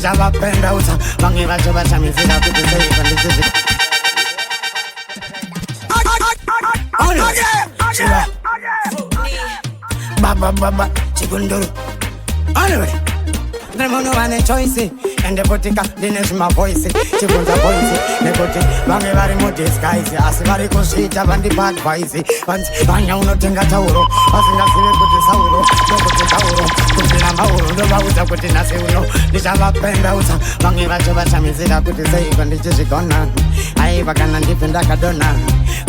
ndichavapenda utsa vamwe vacho vachamizira kuti seiva ndichizvi baba chikunduru anyway Nemono vane choice ende potika dine zvima voice chibunza voice nekuti vamwe vari mudisguise asi vari kusvita vandipa advice vanzi vanya unotenga tauro vasingazive kuti sauro nokuti tauro kubvira mauro ndovaudza kuti nhasi uno ndichavapenda utsa vamwe vacho vachamizira kuti seiko ndichizvigona aiva kana ndipe ndakadona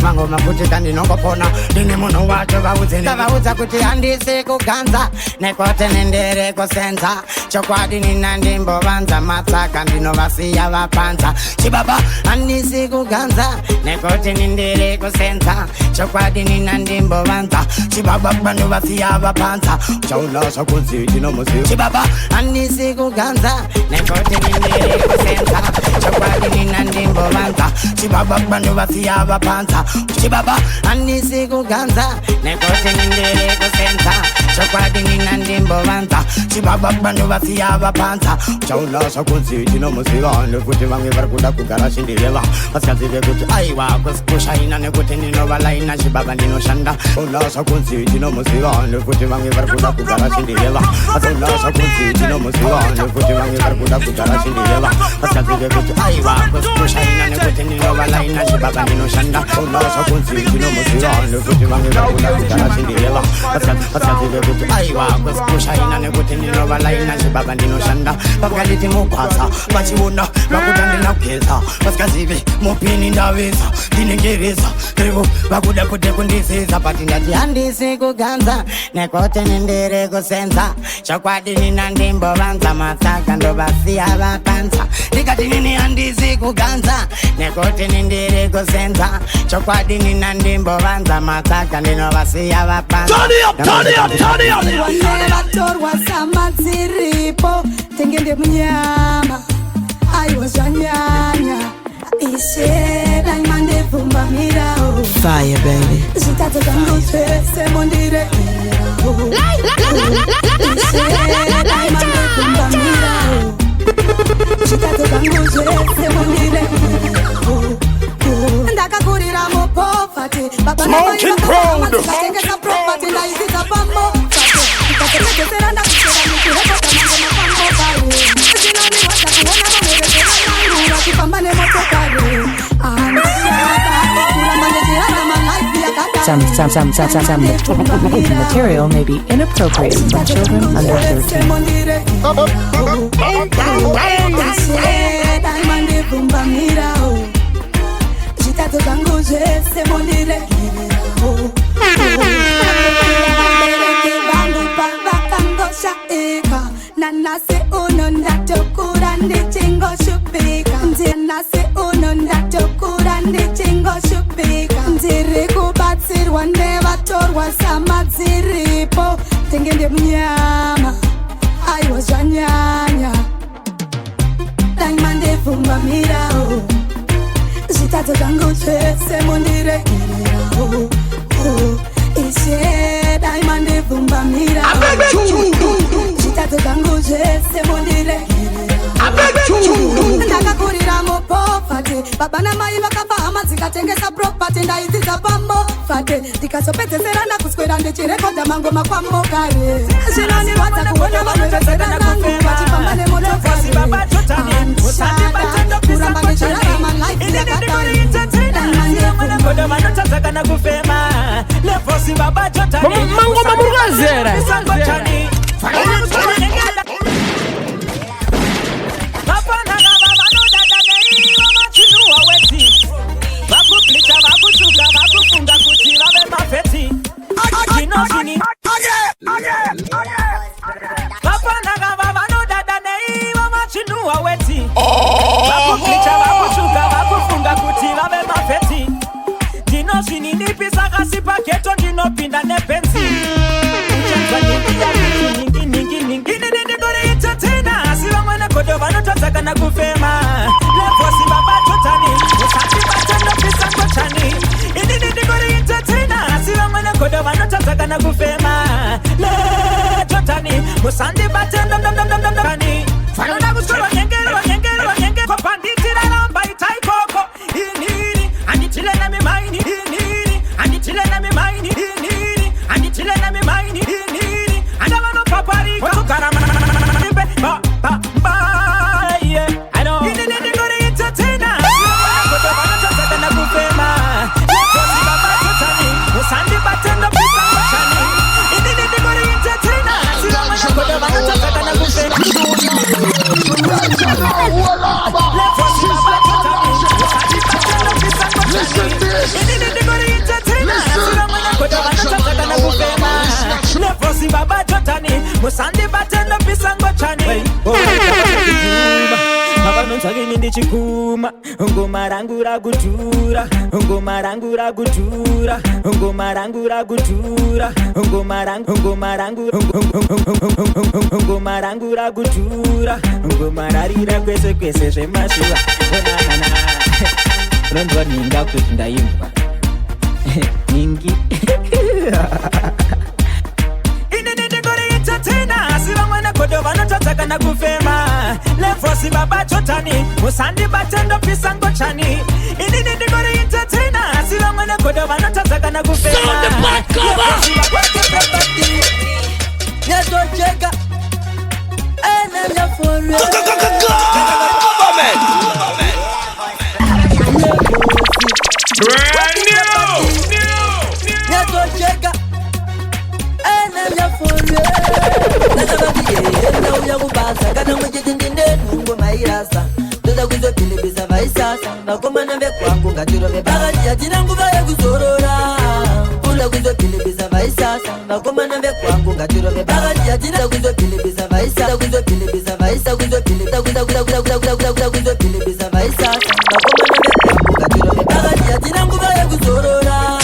mango maputika ndinongopona ndine munhu wacho vaudza kuti handisi kuganza nekote nendere kusenza chokwadi nina ndimbovanza matsaka ndinovasiya vapanza chibaba handisi kuganza nekote nendere kusenza chokwadi nina ndimbovanza chibaba bandovasiya vapanza chaulasa kunzi ndinomuziva chibaba handisi kuganza nekote nendere kusenza chokwadi nina ndimbovanza chibaba bandovasiya vapanza chibaba handisi kuganza nekote nendere kusenza chokwadi nina ndimbovanza chibaba bandovasiya vapanza chaulasa kunzi ndinomuziva nekuti vamwe vari kuda kugara chindireva vasingazive kuti aiwa kushaina nekuti ndinovalaina chibaba ndinoshanda ulasa kunzi ndinomuziva nekuti vamwe vari kuda kugara chindireva vasingaulasa kunzi ndinomuziva nekuti vamwe vari kuda kugara chindireva vasingazive kuti aiwa kushaina nekuti ndinovalaina chibaba ndinoshanda ulasa kunzi ndinomuziva nekuti vamwe vari kuda kugara chindireva vasingazive kuti aiwa kushaina nekuti ndinovalaina chibaba ndinoshanda vakaliti mugwasa vachiona vakuda ndinageza vasingazive mupini ndavisa ndinengereza ivo vakuda kuti kundisiza pati ndati handisi kuganza nekote nendere kusenza chokwadi nina ndimbovanza matsaka ndovasiya vapanza ndikati nini handisi kuganza nekote nendere kusenza chokwadi nina ndimbovanza matsaka ndinovasiya vapanza vatorwa samadziripo tengende munyama aiwa zvanyanya isheda imandevumba mirao fire baby zvitatu zvangu zvese mondire isheda imandevumba mirao zvitatu zvangu zvese mondire ndakakurira mupofati babaaaatengesa propati ndaisisa pamo ndikatekezera ndakusera mukirekotamangomapambobare zinaniwata kuona vamerezeranangu vakifamba nemotokare Some material may be inappropriate for children under 13. Nanase uno ndatokura ndichingo shupika Nase uno ndatokura ndichingo shupika Ndiri kubatsirwa nevatorwa samadziripo tengende munyama aiwa zvanyanya daimandevumba mirao zvitatu zvangu zvese mondiregererao ishe daimandevumba mirao zvitatu zvangu zvese mondiregererao ndakakurira mupofati baba namai vakafa hama dzikatengesa propati ndaidzidza pamofati ndikazopedzesera ndakuswera ndichirekodha mangoma kwamogare zvinonirwadza kuona vamerezeranangu vachifamba nemotokari kuramba ndichirarama life yakadaivanotatsakana kufema levosi baba jotani mangoma murwazera ndinopinda nepenzi uchanzwa ningi tena asi vamwe negodo vanotodzakana kufema levosi baba totani usati vatendopisa ngochani indindigoriita tena asi vamwe negodo vanotodzakana kufema le totani musandi batendondondondondondondani vanoda kusoro tsvakini ndichikuma ngoma rangu rakutura ngoma rangu rakutura ngoma rangu rakutura ngoma rangu rakutura ngoma rarira kwese kwese zvemashuva unonzwa ninga kuti ndaimbwa ningi inini ndingoriita tena asi vamwana godo vanotadza kana kufema lefosi babachotani musandibate ndopisa ngochani inini ndingoriita tena asi vamwana godo vanotadza kana kufema Nyatojeka enamyafore Nyatojeka enamyafore Nazabadiye nauya kubaza kana mujiti ndinde nungo mairasa Toda kuzo pilibisa vaisasa Vakomana vekwangu ngatiro vebagati Yatina nguva yekuzorora Kula kuzo pilibisa vaisasa Vakomana vekwangu ngatiro vebagati Yatina kuzo pilibisa vaisasa Kuzo pilibisa vaisasa Kuzo pilibisa Kuzo pilibisa vaisasa Vakomana vekwangu ngatiro vebagati Yatina nguva yekuzorora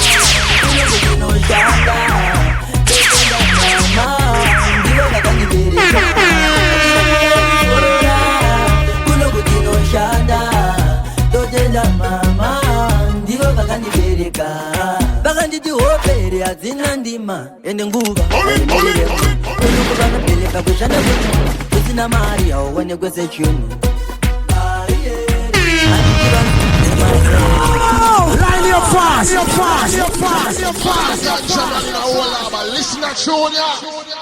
Kula kutino shanga Tekenda mama Ndiyo ngakanibirika Shanda, totenda mama, ndivo vakandibereka. Vakanditi hopere hadzina ndima ende nguva kuno vanobereka kushanda kuti kusina mari hauonekwe sechinhu. Line your fast. Listen to Junior.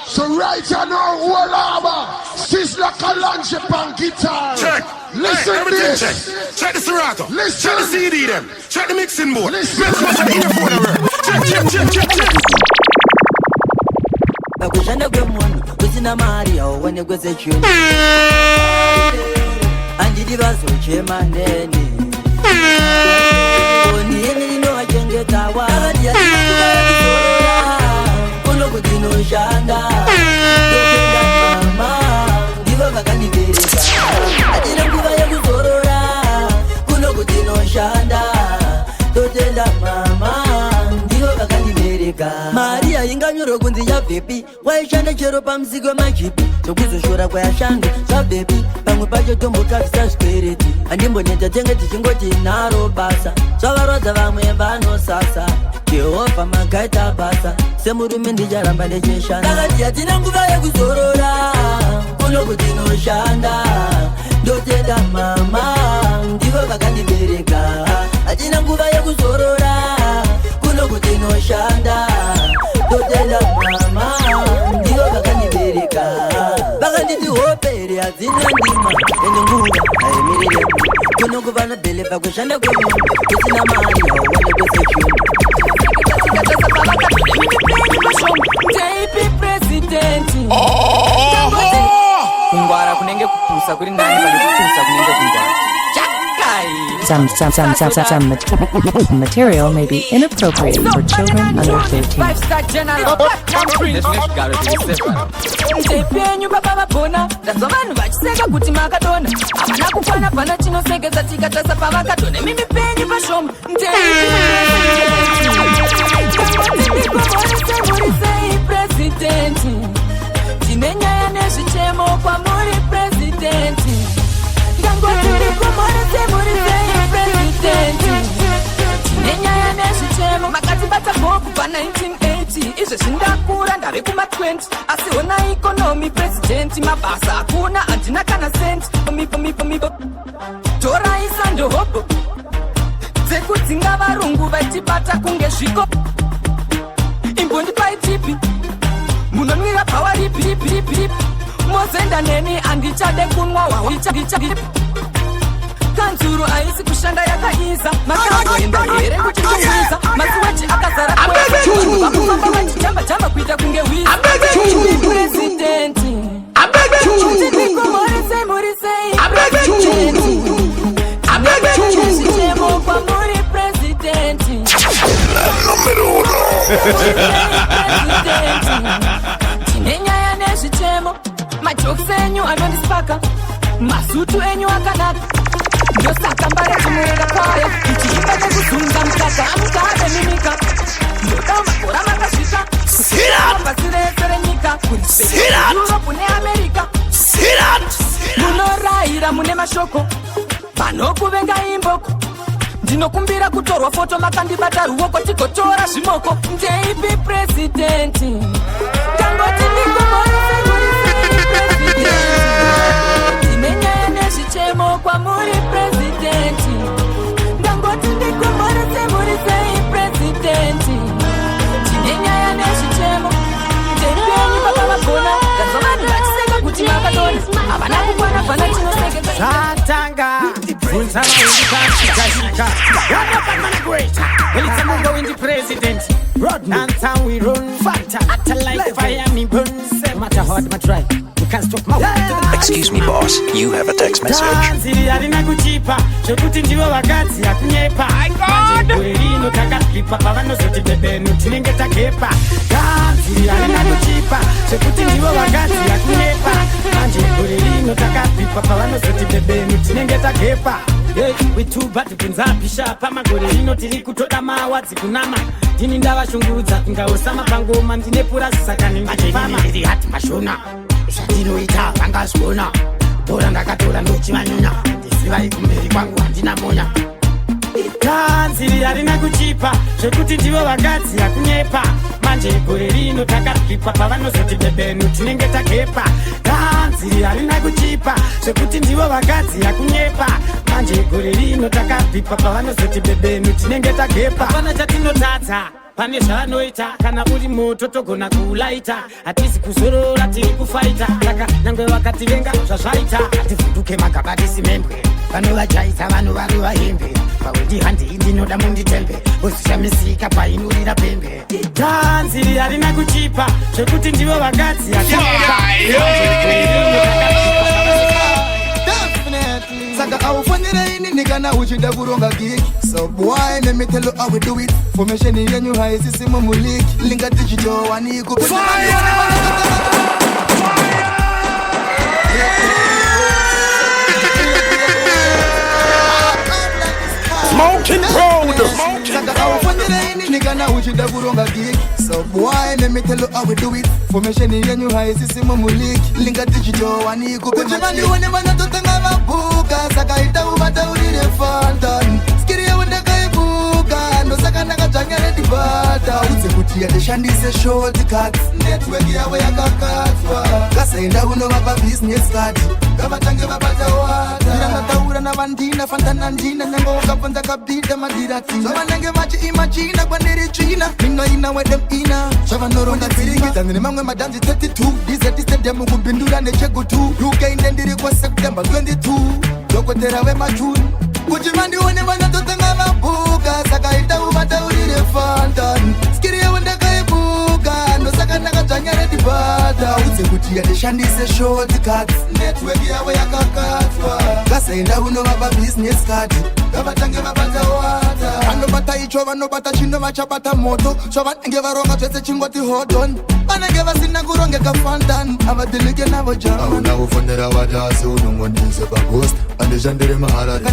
So right now, Walaba, Sizzla Kalonji on guitar. Check. Listen hey, this. Check the serato. Listen. Check the CD them. Check the mixing board. Listen. Check. Kushanda kwemunhu kusina mari hauonekwe sechinhu. Andidi vazochema neni. Onini inovachengetawa. Kuno kutinoshanda. Totenda mama. Ndivo vakandibereka. Atina nguva yekuzorora. Kuno kutinoshanda. Totenda mama. Ndivo vakandibereka. Mari yainganyorwa kunzi yabvepi. Waishanda chero pamusiko wemajipi. Sokuzoshora kwayashanda zvabvepi. Pamwe pacho tombotavisa zvikwereti. Andimboneta tenge tichingoti naro basa. Zvavarodza vamwe vanosasa. Jehovha makaita basa. Semurume ndicharamba ndechishanda. Takati hatina nguva yekuzorora. Kuno kutinoshanda. Ndotenda mama. Ndivo vakandibereka. Hatina nguva yekuzorora. Kuno kutinoshanda. Ndotenda mama. Ndivo vakandibereka. Vakanditi hopere hadzina ndima ende nguva haimirire. Kuno kuvana bhelepa kushanda kwemunhu kusina mari hauonekwe sechinhu. Jp President. Kungwara kunenge kupusa kuri nani pane kupusa kunenge kungwara. Some material may be inappropriate for children under 13. 5-star general. Mtepenyu baba vabona ndazva vanhu vachiseka kuti makadona havana kukwana pana chinosekesa tikatasa pavakadona mimi penyu pashoma ndikomorisei presidenti tine nyaya nezvichemo kwamuri presidenti ndangotirikomorisemurisei presidenti tine nyaya nezvichemo makatibata bhoku pa1980 izvezvi ndakura ndave kuma20 asi hona ikonomi presidenti mabasa hakuna handina kana senti toraisa ndohobo dzekudzinga varungu vachibata kunge zviko imbondipai tipi munonwira pawa ripi mozenda neni handichade kunwa kanzuru haisi kushanda yakaiza makamboenda here kuchitumwiza masiwachi akazara vakufamba vachijamba kuita kunge wiza presidenti morisei zvichemo kwamuri presidenti tine nyaya nezvichemo majokisi enyu anondisipaka masutu enyu akanaka ndosaka mbare chimurera kwayo ichiimba nekuzunza mutaka amukave mimika ndoda makora makasvika pasi rese renyika kurieurope neamerica munorayira mune mashoko panokuvenga imboko ndinokumbira kutorwa foto makandibata ruoko tigotora zvimoko ndeipi presidenti tangoti ndikumorisei presidenti ndine nyaya nezvichemo kwamuri presidenti ndangoti ndikumorisei presidenti ndine nyaya nezvichemo nderipenyu pakavagona ndazovanhu vachiseka kuti makadona havana kukwana fana chinosekeka Shatanga, Bunzana in the Kashika. What up, man, great? Well, it's a Mungo in the president. Rod Nantan, we run fanta. Atta like fire, me burn. Matter hard, my try. You can't stop my Excuse me, boss. You have a text message. We too bad to pinzapisha pamagore ino tiri kutoda mawadzi kunama ndini ndavashungurudza kungaosama pangoma ndine purasi saka ndingachifama ndiri hati mashona zvandinoita vangazviona bora ndakatora ndochivanyunya ndisivai kumberi kwangu handina monya kanziri harina kuchipa zvekuti ndivo vakadzi yakunyepa manje gore rino takaripa pavanozoti bebenu tinenge takepa kanziri harina kuchipa zvekuti ndivo vakadzi yakunyepa manje gore rino takaripa pavanozoti bebenu tinenge takepa hapana chatinotadza pane zvanoita kana uri moto togona kuulaita hatisi kuzorora tiri kufaita saka nyangwe vakativenga zvazvaita hativhunduke magabati simembwe vanovajaisa vanhu vari vahembe pawendi handii ndinoda munditembe ozishamisika painurira pembe tanziri harina kuchipa zvekuti ndivo vakadzi Saka aufanire ini nikana uchida kuronga gig. So boy, let me tell you how we do it. Formation yenyu haisisi mumuliki. Linga digital wani ku Smoking road. Saka aufanire ini nikana uchida kuronga gig. So boy, let me tell you how we do it. Formation yenyu haisisi mumuliki. Linga digital wani ku kuchimani wone manatotanga mabuka. Saka ita ubata urire fantan. Skiri wende kaibuka. No saka nakajangere dibata. Uze kuti yadeshandise shortcut. Network yawe yakakatwa. Kasaenda uno vapa business card. Kavatange vapata wata. Ndanga taura na vandina fantana ndina. Nyango wakapanza kabida madirati. So vanenge machi imagina kwa niri china. Mino ina wedem ina. Shava noronga ziringi. Tandine mangwe madanzi 32. Dizeti stadium kubindura nechegu 2. UK indendiri kwa September 22. Dokotera we machuni. Kuchimandi one vanatotenga mabuka. Saka ita ubata urire fantan. Skiri ya wende kaibuka. No saka nakajanyare dibata. Uze kuti yadeshandise shortcut. Network yawe yakakatwa. Kasaenda uno vapa business card. Kavatange vapata wata. Anobata icho vanobata chino vachabata moto. So vanenge varonga twese chingoti hold on. Vanenge vasina kurongeka fantan. Avadilike navo jama. Auna ufonera wadasi unongonize baghost. Andishandire maharari.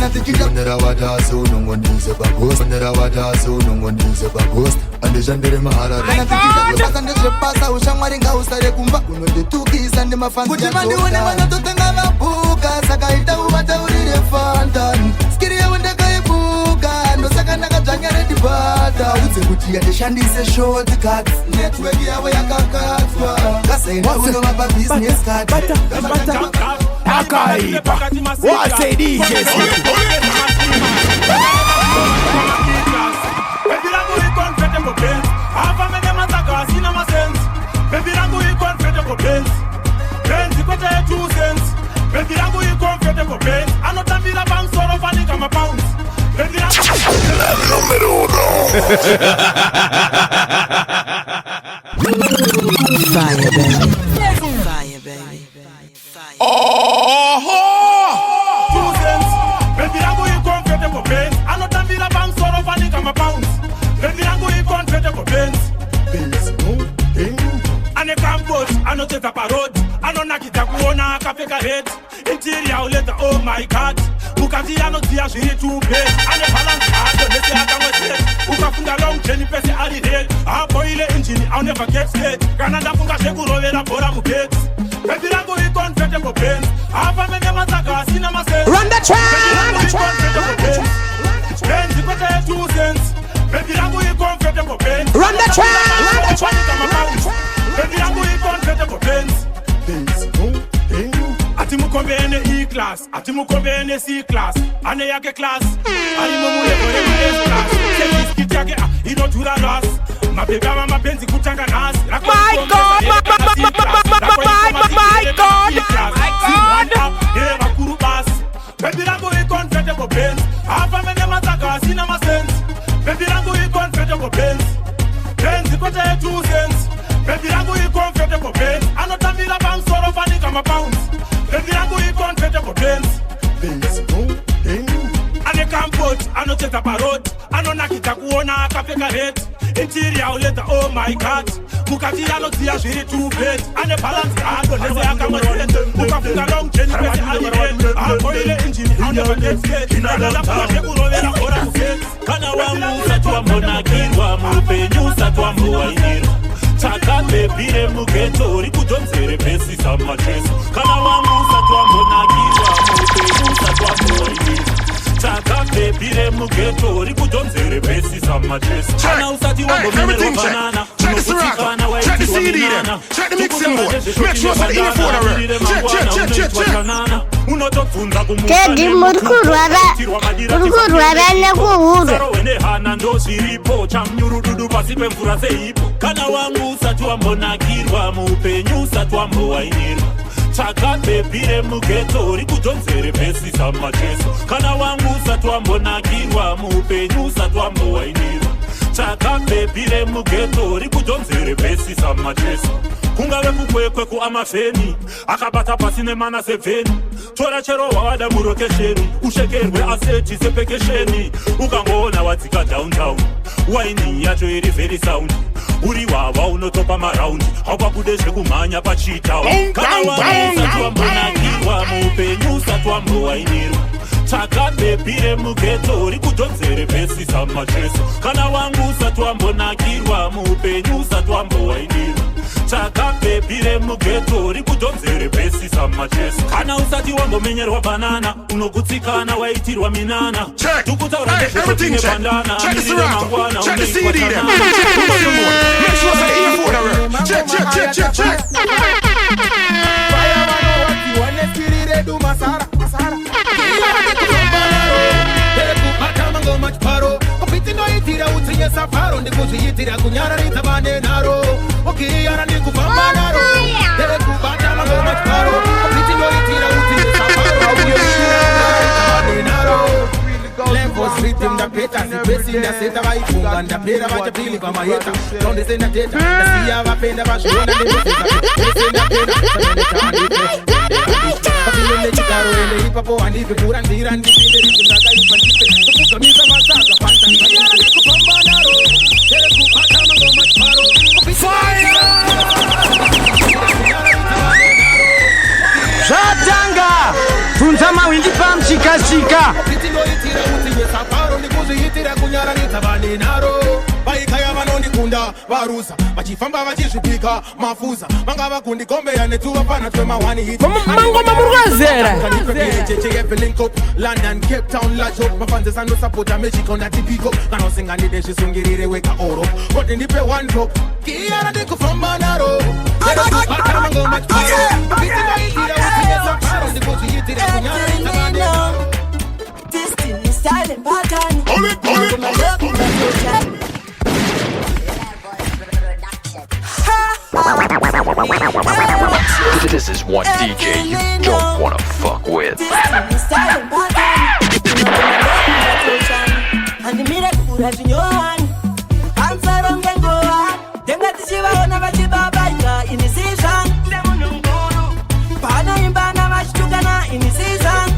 Ufonera wadasi unongonize baghost. Ufonera wadasi unongonize baghost. Andishandire maharari. Pasa ndezvepasa ushamwari ngausare kumba. Unonditukisa ndemafansi. Kuti vandione vanatotenga mabuka. Saka ita ubata urire fantan. Skiri yawende kaibuka. Ndosaka nakajanyare dibata. Uze kuti yadeshandise shortcut. Network yawe yakakatwa. Kasaenda uno vapa business card. Akaipa. What say DJ? La número 1. Fire, baby. Fire, baby. Fire. interior letter, oh my god. Mukati anotia zviri tupe. Ane balance hard, nese akamwese. Ukafunga long journey pese ali dead. Aboile engine, I'll never get scared. Kanada funga shekurovera bora mugate. Baby rangu I comfortable pain. Hapa mene mataka sina mase. Run the track. Pain zipata 2 cents. Baby rangu I comfortable pain. Run the track. Baby rangu I comfortable pain. Ati mukombene E-class, ati mukombene C-class. Ane yake class, ali mumule kore ma S-class. Service kit yake, inotura ras. Mabeba wa mapenzi kutanga nasi. My God, my God. Eva kuru bas. Baby rangu I comfortable pain. Hapa mene mataka sina ma sense. Baby rangu I comfortable pain. Pain zipata 2 cents. Baby rangu I comfortable pain. Anotambila bang soro fani kama pounds. Baby rangu I comfortable pain. Ane campot, anocheza parot. Anonakita kuona akapeka red. Interior letter, oh my god. Mukati anotia zviri tupe. Ane balance hard, nese akamwese. Ukafunga long journey pese ali dead. Aboile engine, I'll never get scared. Inadala fuka shekurovera bora mugate. Kana wangu satwa monakirwa mupenyu satwa muwainirwa. Chakabe bire mugeto rikutonzere pesi samacheso. Kana wangu satwa monakirwa mupenyu satwa muwainirwa. Chakabe bire mugeto rikutonzere pesi samacheso. Kana usati wangu mimero banana. Unokutikana wa iti wa minana. Check the mixing board. Make sure that in for the check. Unotofunza kumuka Tedi murkurwara nekuhuru wene hana ndo zviripo chamnyurududu pasi pemvura seipo. Kana wangu usati wambonakirwa muupenyu usati wambowainirwa. Chakabebire mugeto rikutonzere pesi samacheso. Kana wangu usati wambonakirwa muupenyu usati wambowainirwa. Chakabebire mugeto rikutonzere pesi samacheso. Kungave kukwekwe kuamafeni akabata pasi nemana 7 tora chero wawada murokesheni ushekerwe aseti sepekesheni ukangoona wadzika downtown waini yacho iri very sound uri wawa unotopa maraundi haupabude zvekumhanya pachitown. Kana wangu usati wambonakirwa muupenyu usati wambowainirwa. Chakabebire mugeto rikutonzere pesi samacheso. Kana wangu usati wambonakirwa muupenyu usati wambowainirwa. Chakabebire mugeto rikutonzere pesi samacheso. Kana usati wambomenyerwa banana unogutsikana waitirwa minana. Tukutaura nezvekotine bandana amirire mangwana unoitwa tanana. Make sure that in for the check. Fire man, what you want to do masara. Matamango machparo kopitino itira utinye safaro ndikuzviitira kunyara ritabane naro okiyara ndikufamba naro dere kubata mango machparo kopitino itira utinye safaro ritabane naro level rhythm da peta sipesi nda seta vaifunga ndapera vachapili pamaheta tondesenda teta ndasiya vapenda vazviona ndezvesa ndesenda pena papinde nechigaro ende ipapo handipi kurandira ndipinde ndakaipa ndipe tokugamisa masaga pantangayara nekufamba naro tere kubata mango machparo Zvatanga tunza mawindi pamchikachika pitinoitira utinye safaro ndikuzviitira kunyara nitabane naro vaikaya vanondikunda varusa vachifamba vachizvipika mafuza vanga vakundigombera netuva pana twemahwani mangoma murwazera London, Cape Town, Lachop mafanzesa ndosapota Mexico ndatipiko kana usinganide zvisungirire weka oro koti ndipe one drop kiyara ndikufamba naro ndekubata mango machparo pitinoitira utinye safaro ndikuzviitira kunyara nitabane naro Destiny styling pattern. This is one DJ you don't wanna fuck with. Destiny styling pattern. And the miracle has your hand. Answer on the go. Them got the shiva on a bachiba in the season. Pana imbana mashtukana in the season.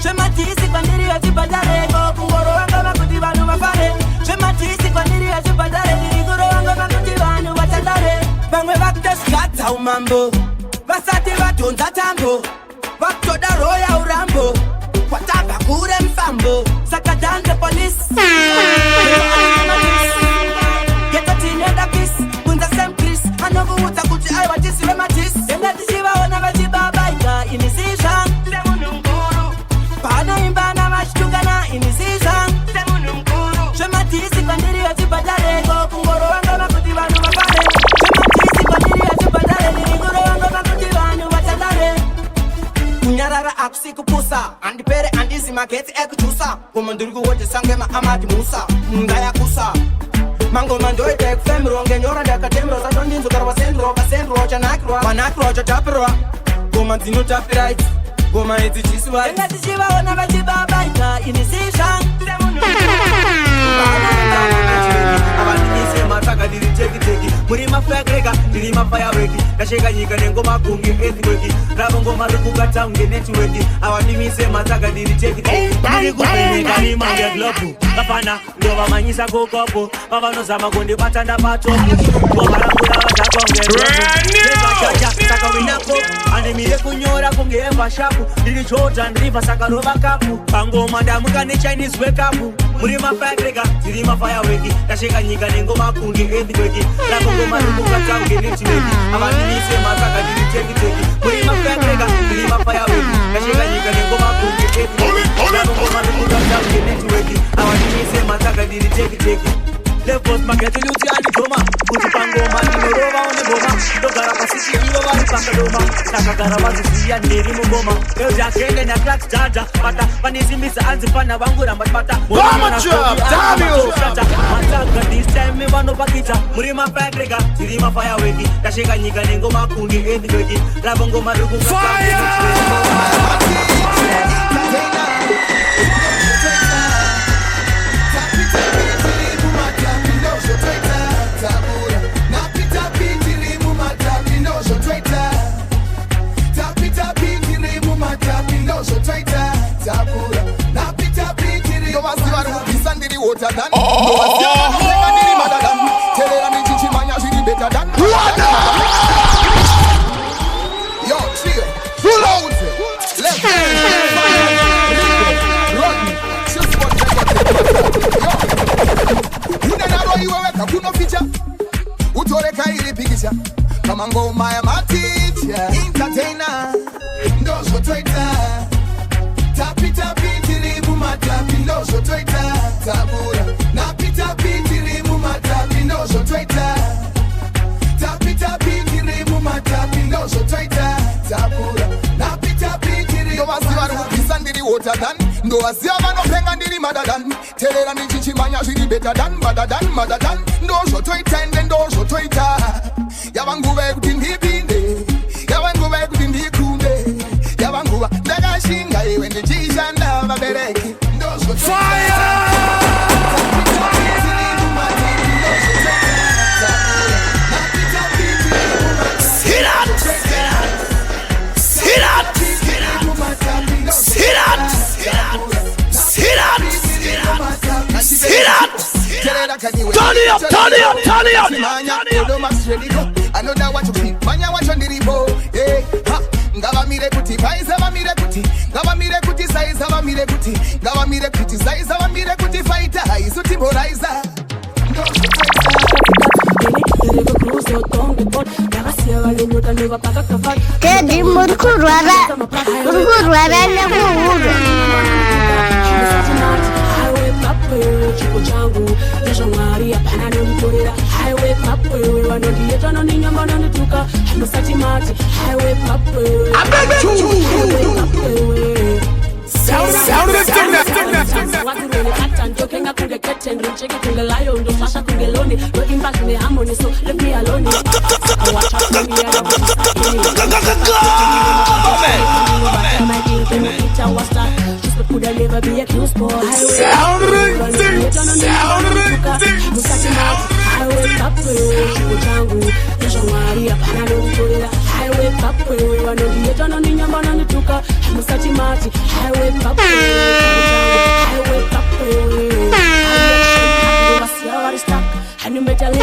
Shematisi kwa ndiri ya chipatare kungoro wanga makuti vanu mafare. Shematisi kwa ndiri ya chipatare nigoro wanga makuti vanu vachandare. Bangwe vakta skata umambo vasati vatonza tambo vakta police. Get a teen and a kiss. Bunza same Chris. I know who to put I want this rematis. Then that is Shiva on a Vajiba Baika in the season. Pana imbana mashtukana in the season. Shematisi bandiri ya tibadale. Go kungoro wanga makuti wanu mapale. Shematisi bandiri ya tibadale. Ningoro wanga makuti wanu watadale. Munyarara akusiku pusa. Andipere andisi maketi ekuchusa. Kumandurigu wote sangema amadi musa. Mungaya kusa. Mango mandoi tek femro. Ngenyora deka temro. Satondinzo karwa sendro. Kasendro chanakro. Manakro chatapro. Kumandino tapiright. Goma eti chiswa. Enga tishiva ona vajiba baika initiation. Abaninise mataka diri teki. Muri mafaya kreka, diri mafaya weki. Kasheka nyika nengoma kungi earthquake. Rabo ngoma rukukata unge network. Abaninise mataka diri teki. Muri kupene kani mange globu. Kapana ndova manyisa kokopo. Baba no sama konde batanda batopu. Goma rangula watakonge. Saka winako. Ande mire kunyora kunge emba shapu. Diri Jordan River sakarova kapu. Pango madamu kane Chinese wake up. Muri mafaya kreka, diri mafaya weki. Kasheka nyika nengoma kungi earthquake. Rabo ngoma rukukata unge network. Abaninise mataka diri teki. Muri mafaya kreka, diri mafaya weki. Kasheka nyika nengoma kungi earthquake. Rabo ngoma rukukata unge network. Abaninise mataka diri teki. Levos mageti luti andi doma. Kujipango mani merova one goma. Dogara pasisi iwa wari paka doma. Nakagara wazusia neri mugoma. Euja kende na clutch jaja. Bata panisi misa anzi pana wangura mbata. Bomba drop, damn you. Mataka this time me wano pakita. Murima fakrega, sirima fire weki. Kasheka nyika nengoma kungi earthquake. Rabo ngoma ruku fire. Kamango my teacher, entertainer, ndozo twaita. Tapi tiribu matapi ndozo twaita. Tabura, napita tiribu matapi ndozo twaita. Tapi tiribu matapi ndozo twaita. Tabura, napita tiribu. Ndo wasiwaru kisandiri water than. Ndo wasiwa no penga ndiri madadan. Telela ni chichi manya shiri better than, madadan. Ndozo twaita and ndozo twaita. Yabanguwe kutindipinde, yabanguwe kutindikunde, yabanguwa ndagashinga iwe ndijishanda babereki ndozo fire. Turn it up. I know that what you feel. Manya what you need to hey, ha. Ngava mire kuti, size ava mire kuti. Ngava mire kuti, size ava mire kuti. Ngava mire kuti, size ava mire kuti. Fighter, isuti boraiza. Jadi murkurwara nemuhuru. Chico changu Yasha Maria Panano Nitorera Highway Pape Wanodieta no ninya manani tuka Hamusati mati Highway Pape Highway Pape Sound of the thing Watu rene katan Jokenga kunge keten Rincheke kunge lion Do masha kunge loni Working back me harmony So leave me alone Watch out for me Could I never be accused for highway? Highway Pape, Chico changu Yasha Maria Panano Nitorera Highway Pape Wanodieta no ninya manani tuka Hamusati mati Highway Pape Highway Pape Highway Pape stuck and you better let me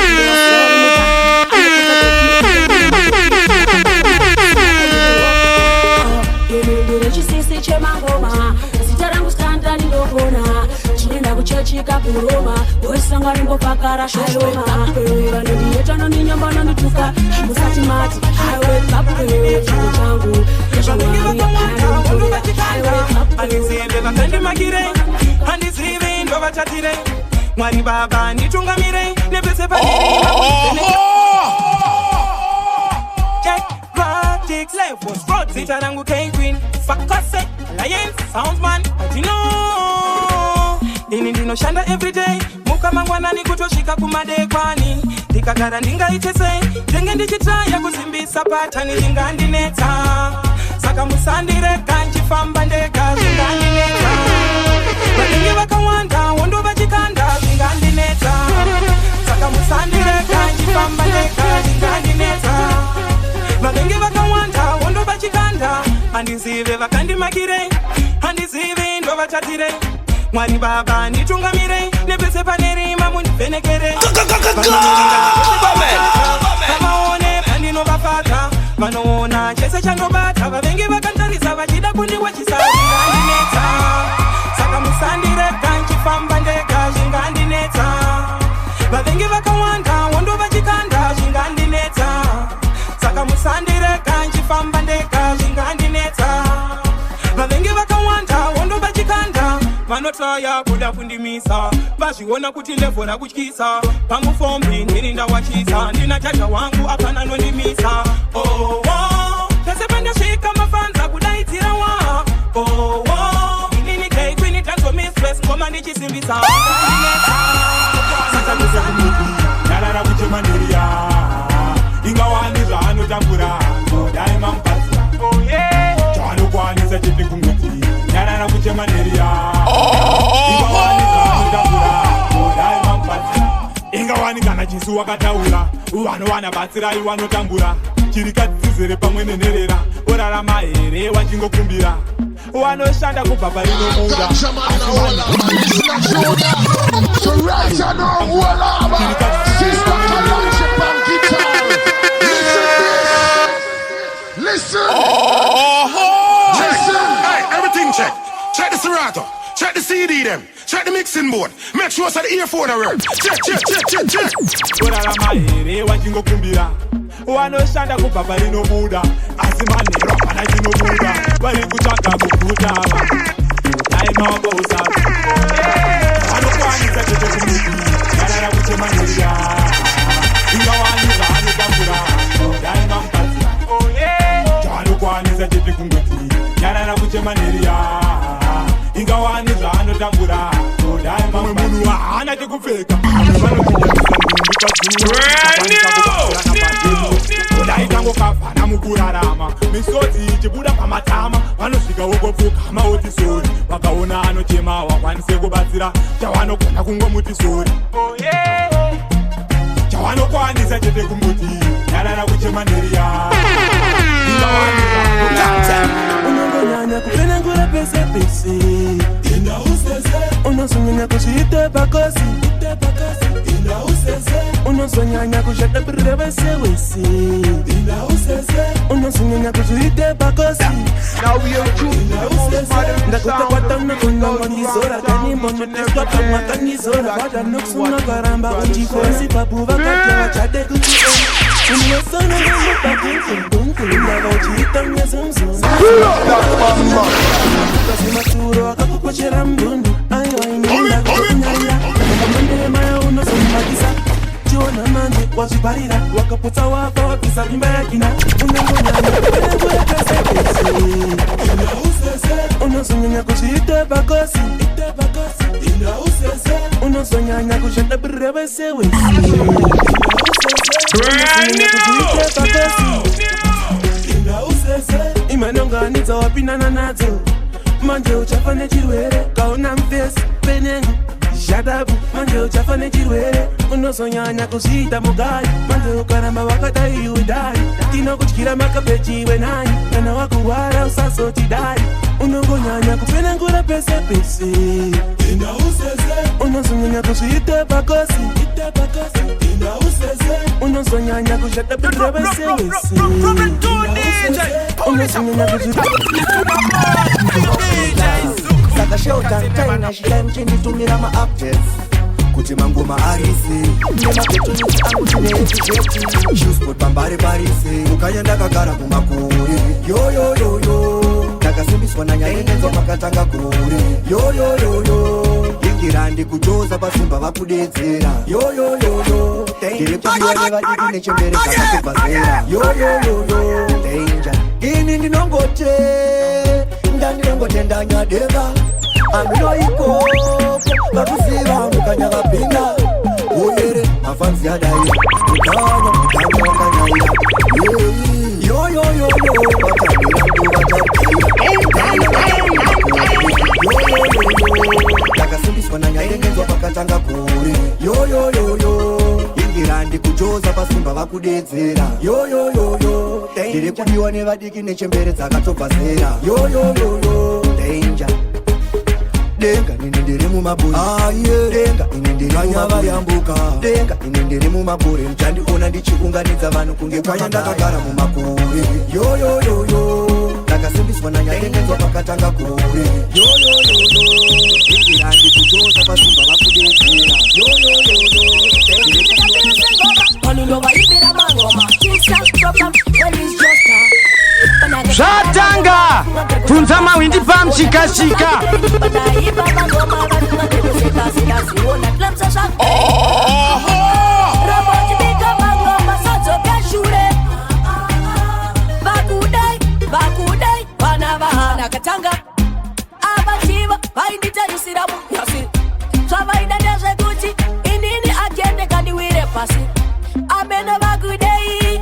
ndasvika kuroma wesanga rimbopakara shaiwe vanondieta nondinyamba nondituka musati mati highway kapwe chiko changu andizive vakandimakire handizivi ndovatatire Mwari baba nitungamire nepese Jack life was fraud Zita rangu K-Queen Fakase Alliance Soundman Atino Ini ndinoshanda everyday Muka mangwanani kutoshika kumadekwani Ndikagara ndingaitese Ndenge ndichitaya kuzimbisa patani Ndingandineta Saka musandire kanchifamba ndeka Ndingandineta Valingi vakawanda Wondo vachikanda Ndingandineta Saka musandire kanchifamba ndeka Ndingandineta Valingi vakawanda Wondo vachikanda Andizive vakandimakire Andizive ndo vatatire Mwari baba nitungamire Nepese panerima munifenekere Vamaone pandino vapata Vanoona chese chanobata Vavengi vakantarisa vachida kundiwachisa Zvingandineta Saka musandire kanchifamba ndeka Zvingandineta Vavengi vakawanda Wondo vachikanda Zvingandineta Saka musandire kanchifamba ndeka Zvingandineta Vavengi vakawanda Wondo vachikanda Vanotaya kuda kundimisa Vazviona kuti levo rakutyisa Pamufombi ndini ndawachisa Ndina jaja wangu apana nondimisa Oh oh Pese pandasvika mafanza kudaidzira wa Oh oh Inini K-Queen tanzo mistress Ngoma ndichisimbisa Sasa kusa kumuti Yarara kuchemandiria Ingawani zvaanotambura Daima mpatsa Oh yeah Chwanokwanisa chete kumuti Yarara kuchemandiria Ingawani zvaanotambura Daima mpatsa Ingawani kana chisu wakataura Uwanowana batsira iwanotambura Chirikadzizere pamwe nenherera Orarama here wachingokumbira Wanoshanda kubva parinomuda Listen. Hey, everything check. Check the Serato. Check the CD them. Check the mixing board. Make sure so the earphone are right. Check. Orarama here wachingokumbira Wanoshanda kubva parinomuda Asi manero apana chinobuda Vari kutsvaga kukutava Daima wangousavi Vanokwanisa chete kumuti Yarara kuchemandiria Ingawani zvaanotambura Daima mupatsira Chavanokwanisa chete kumuti Yarara kuchemandiria Ingawani zvaanotambura Daima munhu haana chekupfeka Daitangokavhana mukurarama Misodzi ichibuda pamatama Vanosvika wokopfukama oti sori Vakaona anochema wakwanise kubatsira Chavanogona kungomuti sori Chavanokwanisa chete kumuti Yarara kuchemandiria Unongonyanya kupenengura pese pese Inda usese Unosonyanya kushite pakosi Inda usese Unosonyanya kushite birevese wese Inda usese Unosonyanya kushite pakosi Now we are true Inda usese Ndakuta kuna ngondizora Kanimbo noteswa kama kanizora Wada nuksuna karamba Unjikosi papu wakati wachade kuchiko Unosona ngemupa kunkunkunku Ndava uchita mnyezumzum Kasi maturo akakukochera mdundu Ayo ainenda kukunyanya Kamande maya unosombakisa Chiona manje wachiparira Wakaputsa wapa wapisa mimba ya kina Unangonyanya kupenengu ya kase kese Inda usese Unosonyanya kushite bakosi Inda usese Unosonyanya kushite birevese wese Inda usese Unosonyanya kushite bakosi Inda usese Imanonganidza wapinana nadzo Manje uchafa nechirwere Kaona mfesi penengu Shadabu Manje uchafa nechirwere Unosonyanya kushita mugai Manje ukaramba wakadai udai Tino kuchikira makapechi wenai Kana wakuwara usasoti dai Unongonyanya kupenengura pese pese Inda usese Unosonyanya kushita bakosi Inda usese Unosonyanya kushita birevese wese Inda usese Unosonyanya kushita Saka show taina shilanchi nditumira maupdates kuti mangoma arise nemapetonisi angu tineezijeti shuspot pambare parise ukanya ndakagara kumakore yoyoyoyo ndakasimbiswa nanyaenenzwa pakatanga kure yoyoyoyo ingirandi kujoza pasimba vakudedzera yoyoyoyo ndiri kudiwa nevadiki nechembere dzakatobvazera yoyoyoyo danger ini ndinongote ndandinongotendanyadeva aminoikoko vakuziva mukanya vapinda uyere mafanzi adai ukanya wakanyaira yoyoyoyo ndakasimbiswa nanyairengedzwa pakatanga kure yoyoyoyo ingirandi kujoza pasimba vakudedzera yoyoyoyo ndiri kudiwa nevadiki nechembere dzakatobva zera yoyoyoyo danger denga ine ndiri mumaburi denga ine ndiri mumavayambuka denga ine ndiri mumaburi muchandiona ndichiunganidza vanhu kunge kwaya ndakagara mumakore yoyoyoyo ndakasimbiswa nanyairengedzwa pakatanga kure yoyoyoyo ingirandi kujoza pasimba vakudedzera yoyoyoyo zvatanga tunza mawindi pamshikashika vakudai vana vahanakatanga avachiva vainditarisira munyasi zvavaida ndezvekuti inini agende kandiwire pasi amene vakudei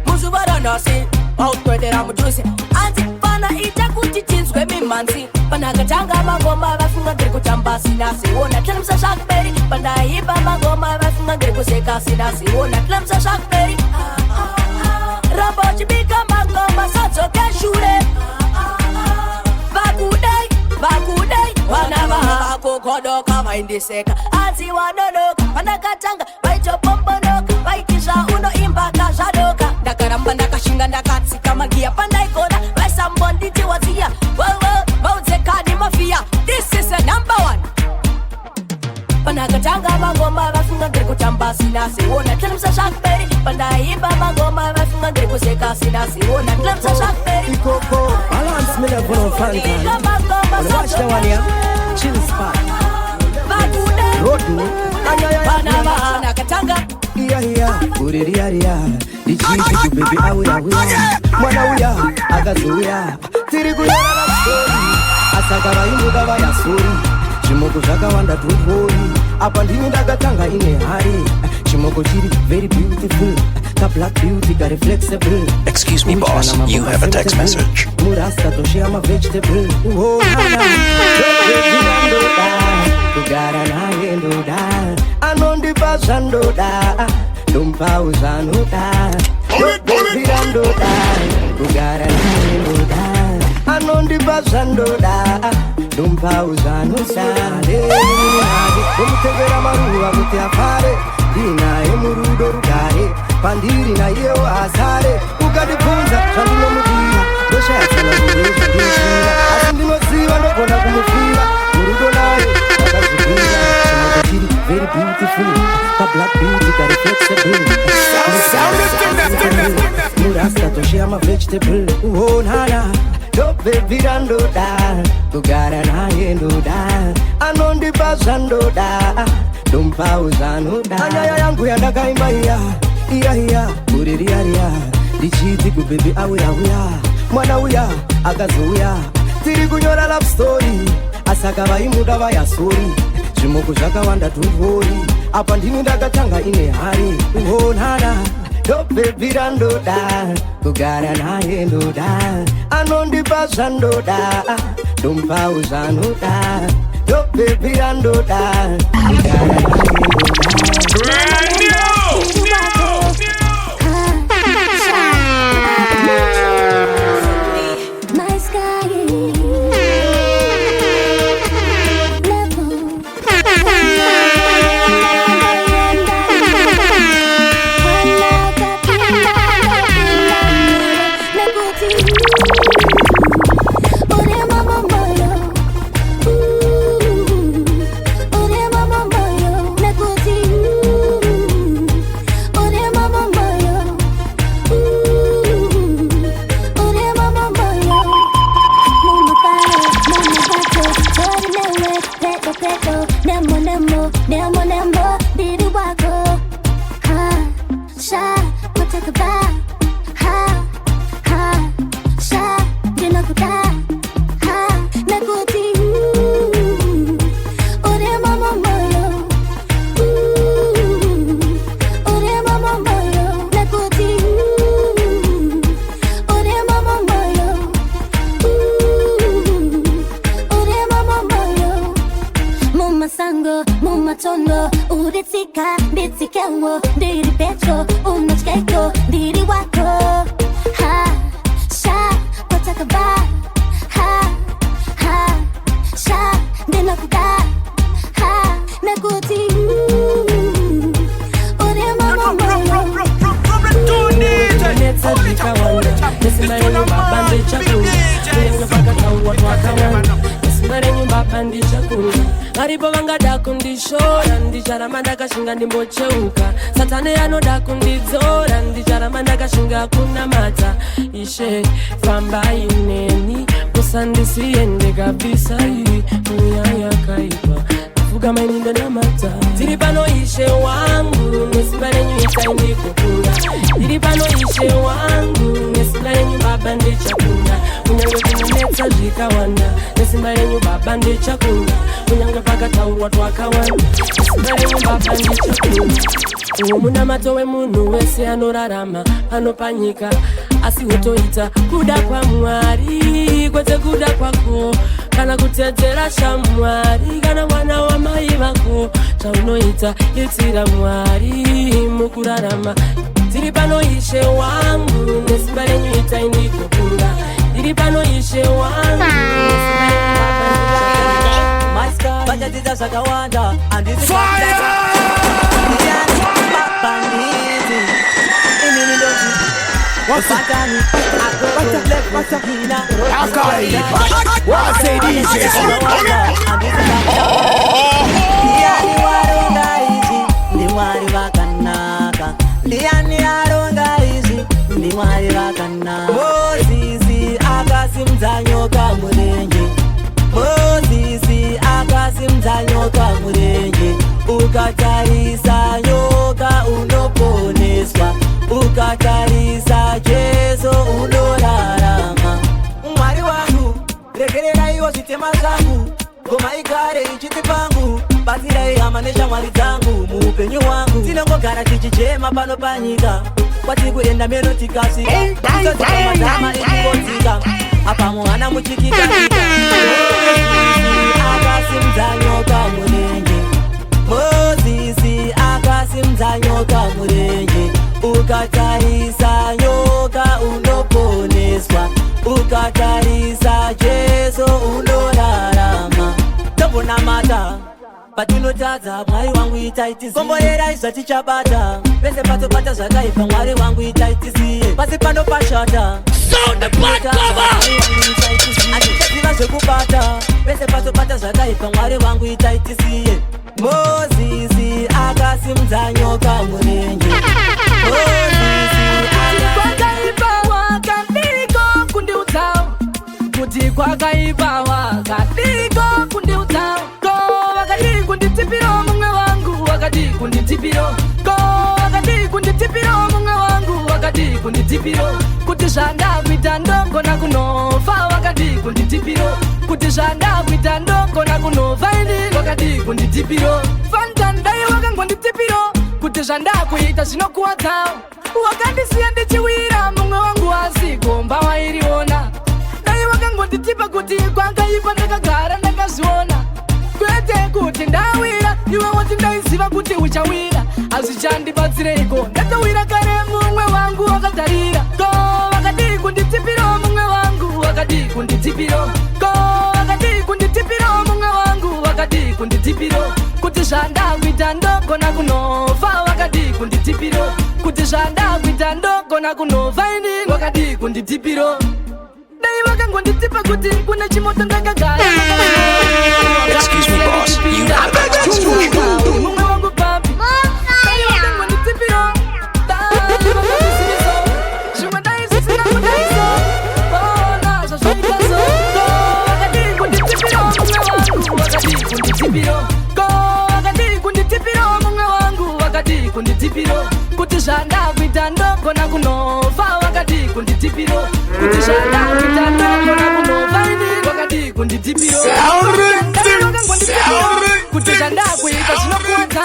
muzuva ranhasi vautwedera mudhuze anzi pana ita kuti tinzwe mimhanzi panakatanga magoma vafunga ndiri kutamba sinasiona tilemisa zvakuperi pandaipa magoma vafunga ndiri kuseka sinasiona tilemisa zvakuperi ramba uchibika magoma sadzoke shure vakudai vana vahakokodoka vaindiseka anzi wanonoka pandakatanga vaitopombonoka vaitizva unoimbaka zvadoka ndakaramba ndakashinga ndakatsika magiya pandaikona vaisambonditi waziya vaudzekani mafia this is a number one panakatanga magoma vafunga ndiri kutamba sinasiona tilemisa zvakuperi pandaimba magoma vafunga ndiri kuseka sinasiona tilemisa zvakuperi ikoko balance milevonofanika unawatch the one here chill spot rodu vana vahanakatanga iya uririaria ndichiti kubebi auya mwana uya akazouya tiri kuyarara stori asaka vaimuda vayasori zvimoko zvakawanda tutori apa ndini ndakatanga ine hari chimoko chiri very beautiful ka black beauty ka reflexible. Excuse me boss, you have a text message. Murasta toshea ma vegetable. Kugara naye ndoda anondipa zvandoda ndompa uzvanoda ndobvira ndoda kugara naye ndoda anondipa zvandoda ndompa uzvanoda ndomutevera maruva kuti afare ndinaye murudo rugare pandiri naiyewo azare ukandibvunza zvandinomudiwa ndoshayatsana zvinezvindisira asi ndinoziva ndogona kumufira murudo naye akazvibira chimoko chiri very beautiful ka black beauty ka reflexible murasta toshea ma vegetable uonana ndobvira ndoda kugara naye ndoda anondipa zvandoda ndompa uzvanoda nyaya yangu yandakaimba iya kuririaria ndichiti kubebi auya mwana uya akazouya tiri kunyora love story asaka vaimuda vayasori zvimoko zvakawanda tutori apa ndini ndakatanga ine hari uonana ndobvira ndoda kugara naye ndoda anondipa zvandoda ndompa uzvanoda ndobvira ndoda kugara naye ndoda. Bitsika, bitsikewo, diri petro, unochkeko, diri wako. Ha, sha, potakaba. Ha, ha, sha, denokuda. Ha, nakuti. Ore mama moyo. Varipo vangada kundishora ndicharamba ndakashinga ndimbocheuka satani anoda kundidzora ndicharamba ndakashinga kunamata ishe fambai neni kusandisiende kabisa iri mweya yakaipa fuga maininda namata tiri pano ishe wangu nesimba renyu itaindikukunda tiri pano ishe wangu nesimba renyu baba ndichakunda kunyange kunonetsa zvikawanda nesimba renyu baba ndichakunda kunyange pakataurwa twakawanda nesimba renyu baba ndichakunda uwo munamato wemunhu wese anorarama pano panyika asi utoita kuda kwaMwari kwete kuda kwako kana kutedzera shamwari kana mwana wamai vako chaunoita itira Mwari mukurarama tiri pano ishe wangu nesimba renyu itaindikukunda tiri pano ishe wangu vachadzidza zvakawanda ndimwari vakanaka ndiani aronga izvi ndimwari vakanaka Mozisi akasimudza nyoka murenje Mozisi akasimudza nyoka murenje ukatarisa nyoka unoponeswa ukatarisa Jesu unorarama Mwari wangu regerera iwo zvitema zvangu ngoma igare ichiti pangu batsirai hama neshamwari dzangu muupenyu hwangu tinongogara tichichema pano panyika kwatiri kuenda meno tikasvika tisodzakamadhama echingodzika apa muhana muchikikasika akasimudza nyoka murenje Mozisi akasimudza nyoka murenje ukatarisa nyoka unoponeswa ukatarisa Jesu unorarama tobonamata patinotadza Mwari wangu itaitisiye komboyerai zvatichabata pese patobata zvakaipa Mwari wangu itaitisiye pasi pano pashata atichaziva zvekubata pese patobata zvakaipa Mwari wangu itaitisiye Mozisi akasimudza nyoka murenje kuti kwakaipawa kadiko kundiudza ko wakati kunditipiro mumwe wangu wakati kunditipiro ko wakati kunditipiro mumwe wangu wakati kunditipiro kuti zvandakuita ndogona kunofa wakati kunditipiro kuti zvandakuita ndogona kunofa ini wakati kunditipiro fantandai wakangonditipiro kuti zvandakuita zvinokuwadza wakandisiya ndichiwira mumwe wangu asi gomba wairiona wakangonditipa kuti kwakaipa ndakagara ndakazviona kwete kuti ndawira iwe wati ndaiziva kuti uchawira azvichandibatsireiko ndatawira kare mumwe wangu wakatarira ko wakati kunditipiro mumwe wangu wakati kunditipiro ko wakati kunditipiro mumwe wangu wakati kunditipiro kuti zvandakuita ndogona kunofa wakati kunditipiro kuti zvandakuita ndogona kunofa ini wakati kunditipiro dai wakangonditipa kuti kuna chimoto ndakagara Excuse me, boss. You have that mumwe wangu papi dai wakangonditipiro zvimwe dai zvisina kudaiso ona zvazvaikazo ko wakati kunditipiro mumwe wangu wakati kunditipiro ko wakati kunditipiro mumwe wangu wakati kunditipiro kuti zvandakuita ndogona kunofa wakati kunditipiro kuti zvandakuita ndogona kunofa ini wakati kunditipiro kuti zvandakuita zvinokuwadza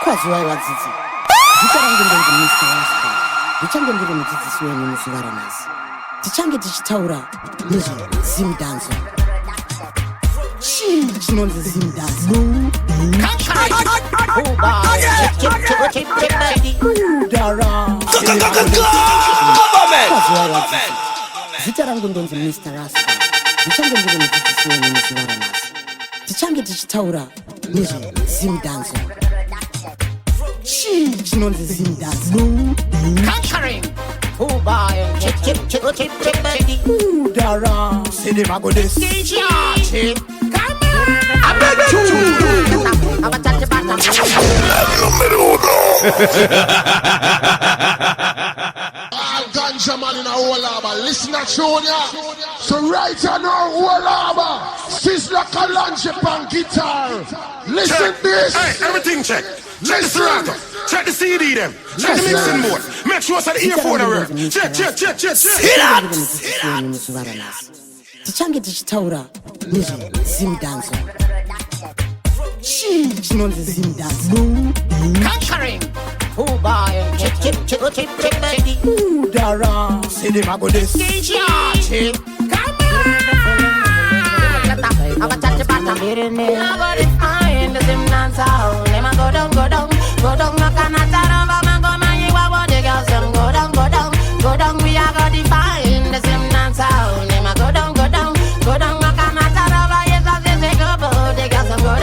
kwaziwai vadzidzi zita rangu ndonzi Mr. Wasta ndichange ndiri mudzidzisi wenyu musi varanhasi. Tichange tichitaura nezvezim dance. Chii chinonzi zim dance? Zita rangu ndonzi Mr. Rasta. Ndichange ndiri mudzidzisi wenyu musi varanhasi. Tichange tichitaura nezvezim dance. Chii chinonzi zim dance? Conquering. Oh boy, chip, baby. Dara, see them a go this. Chip, come on. I beg you. I'm a touch of bottom. All ganja man in a whole lava. Listen to Junior. So right now, whole lava. Sizzla Kalanche pan guitar. Listen Check. this. Hey, everything check. Check the serato. Check the CD them. Check the mixing board. Make sure that the earphone are work. Check. Tichange tichitaura nezvezim dance. Chii chinonzi zim dance? Conquering. Oh boy, chip, baby. Dara, see them a go this. Chip, come on. I'm a touch of bottom. I got it fine, the sim dance hall. Let me go down. Go down, no can I turn over, man, go man, you are what the girls them. Go down. We are got it fine, the sim dance hall. Let me go down. No can I turn over, yes, I say go, the girls them. Go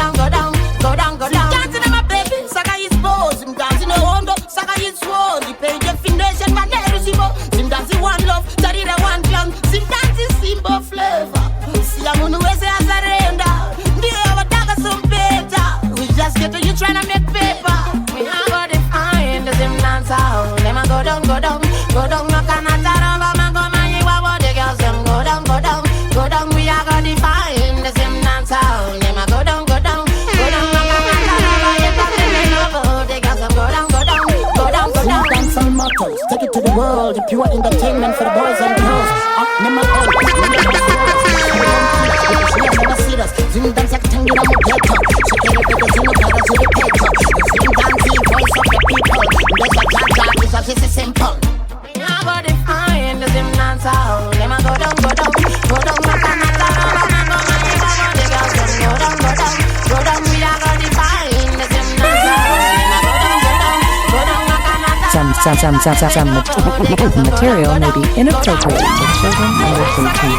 down. Dancing on my baby, Saka is boss. Sim dancing no hondo, Saka is sword. The pay definition, man, there is Simbo. Sim dancing one love, study the one clown. Sim dancing Simbo flavor. See, I'm on the way, say I surrender. Do you have a dog or some better? We just get to you trying to make paper. We have got it fine, the sim dance out. Let me go down. No can I turn over, man, go man, you are what the girls them. Go down. We are got it fine, the sim dance out. Let me go down. No can I turn over, yes, I say go, the girls them. Go down. Dance and matters, take it to the world. Pure entertainment for the boys and girls. Never serious. Zim dance like tangira mo ghetto. She can't get the zim para to the pecho. Zim dance the voice of the people. That's what Jaja is just simple. I got it fine, the sim dance out. Let me go down. No can I turn over, man, go man, you are what the girls them. Go down. We are got it fine, the sim dance out. Some material may be inappropriate for children under 13.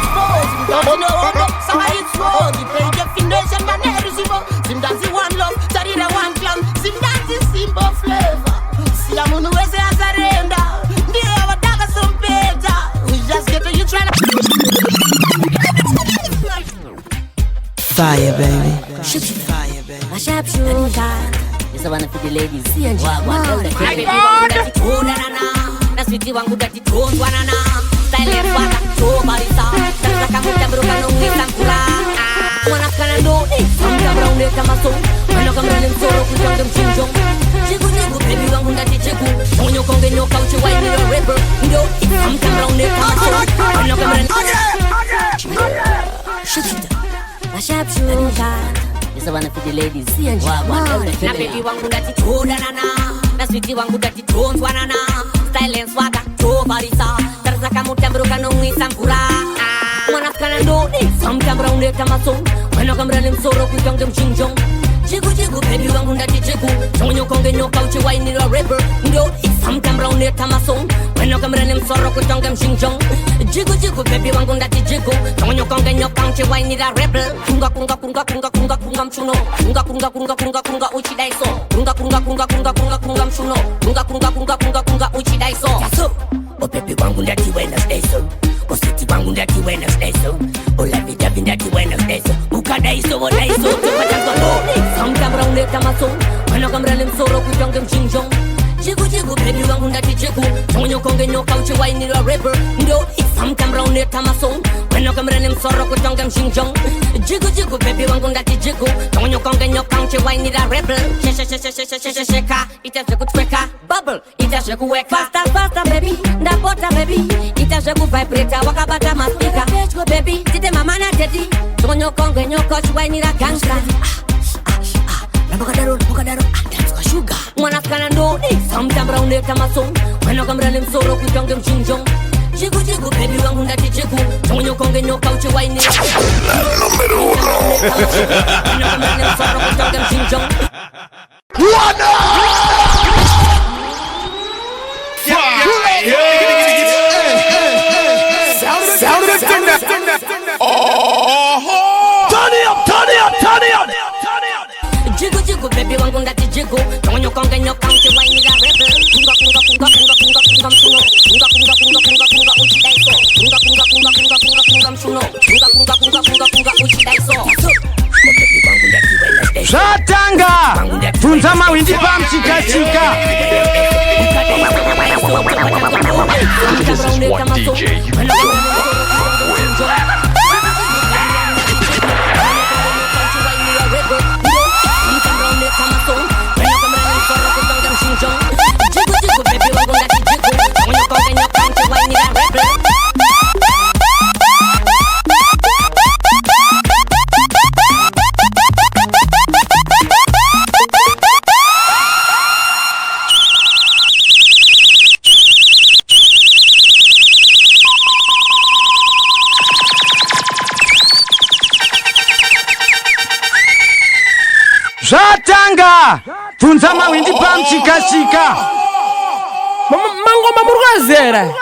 Sim dancing one love, study the one clown. Sim dancing Simbo flavor. See, I'm on the way, say I surrender. Do you have a dog or some better? We just get to you trying to Fire, baby. shoot fire, baby. A sharpshooter. This is one for the ladies. Na sweetie wangu dati tones wanana. Style waka to barisa. Sasa kama tabruka no ngisa kula. Wana kana ndo samka brown le kama so. Wana kama le soro kujonga mchinjo. Chiku baby wangu dati chiku. Onyo konge no couch white little rapper. Ndo samka brown le kama so. Wana kama shoot a sharpshooter. This is one for the ladies. Na baby wangu dati toda nana. Na sweetie wangu dati tones wanana. Style swagger to barisa. Sasa kama tabruka no ngisa kula. Wana kana ndo samka brown le kama so. Wana kama le soro kujonga mchinjo. Chiku baby wangu dati chiku. Onyo konge no couch white little rapper. Ndo samka brown le kama so. Wana kama le soro kujonga mchinjo. Chiku baby wangu dati chiku. Onyo konge no couch white little rapper. Kunga mchuno. Kunga uchidaiso. Kunga mchuno. Kunga uchidaiso. Yaso. Oh baby wangu dati Wednesday so. Oh city wangu dati Wednesday so. Oh la vida dati Wednesday so. Ukadaiso olaiso. Tupata no. Samka brown le kama so. Wana kama le soro kujonga mchinjo. Chiku baby wangu dati chiku. Onyo konge no couch white little rapper. Ndo samka brown le kama so. Wana kama le soro kujonga mchinjo. Chiku baby wangu dati chiku. Onyo konge no couch white little rapper. Shaka itaje kutweka bubble itaje kuweka faster baby ndapota baby itaje kuvibrate wakabata maspika baby tite mama na daddy onyo konge no couch white little gangsta. Mokadaro, dance kwa sugar. Mwana kana ndo Kamtambra uneka mason Mwana kamrani msoro kuitange mchinjong Jigu jigu baby wangu ndati jigu Tonyo konge nyoka uche waini La numero uno Mwana kamrani msoro kuitange mchinjong Sound of the thunder. Turn it up, turn it up, turn it up. Jigu jigu baby wangu ndati jigu Tonyo konge nyoka uche waini la rebel Kunga kunga kunga kunga kunga kunga msuno Kunga kunga kunga kunga kunga uchi daiso Kunga kunga kunga kunga kunga kunga msuno Kunga kunga kunga kunga kunga uchi daiso Shatanga Tunza mawindi pa mchika. This is one DJ you don't wanna fuck with. Shatanga Tunza mawindi pa mchika. Mango mamurugazera